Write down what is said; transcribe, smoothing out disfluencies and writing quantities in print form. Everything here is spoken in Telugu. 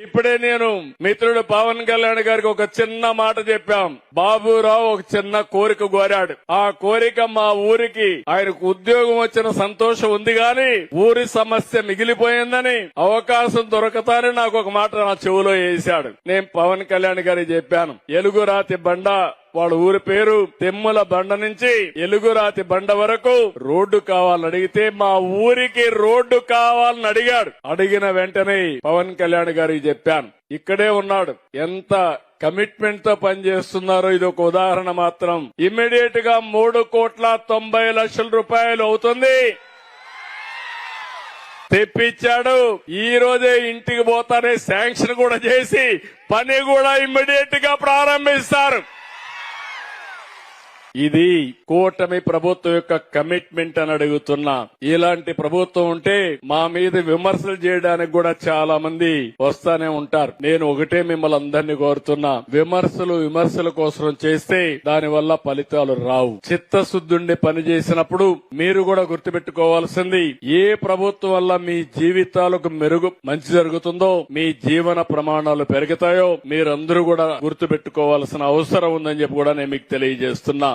ఇప్పుడే నేను మిత్రుడు పవన్ కళ్యాణ్ గారికి ఒక చిన్న మాట చెప్పాం. బాబురావు ఒక చిన్న కోరిక కోరాడు. ఆ కోరిక మా ఊరికి ఆయనకు ఉద్యోగం వచ్చిన సంతోషం ఉంది గాని ఊరి సమస్య మిగిలిపోయిందని, అవకాశం దొరకతాని నాకు ఒక మాట నా చెవులో వేశాడు. నేను పవన్ కళ్యాణ్ గారికి చెప్పాను, ఎలుగురాతి బండ, వాళ్ళ ఊరి పేరు తెమ్ముల బండ నుంచి ఎలుగురాతి బండ వరకు రోడ్డు కావాలని అడిగితే మా ఊరికి రోడ్డు కావాలని అడిగాడు. అడిగిన వెంటనే పవన్ కళ్యాణ్ గారికి చెప్పాను. ఇక్కడే ఉన్నాడు. ఎంత కమిట్మెంట్ తో పనిచేస్తున్నారో ఇది ఒక ఉదాహరణ మాత్రం. ఇమ్మీడియట్ గా 3,90,00,000 అవుతుంది, తెప్పించాడు. ఈ రోజే ఇంటికి పోతానే శాంక్షన్ కూడా చేసి పని కూడా ఇమ్మీడియట్ గా ప్రారంభిస్తారు. ఇది కూటమి ప్రభుత్వం యొక్క కమిట్మెంట్ అని అడుగుతున్నా. ఇలాంటి ప్రభుత్వం ఉంటే మా మీద విమర్శలు చేయడానికి కూడా చాలా మంది వస్తానే ఉంటారు. నేను ఒకటే మిమ్మల్ని అందరినీ కోరుతున్నా, విమర్శల కోసం చేస్తే దానివల్ల ఫలితాలు రావు. చిత్తశుద్ధుండి పని చేసినప్పుడు మీరు కూడా గుర్తుపెట్టుకోవాల్సింది, ఏ ప్రభుత్వం వల్ల మీ జీవితాలకు మంచి జరుగుతుందో, మీ జీవన ప్రమాణాలు పెరుగుతాయో మీరందరూ కూడా గుర్తుపెట్టుకోవాల్సిన అవసరం ఉందని చెప్పి కూడా నేను మీకు తెలియజేస్తున్నా.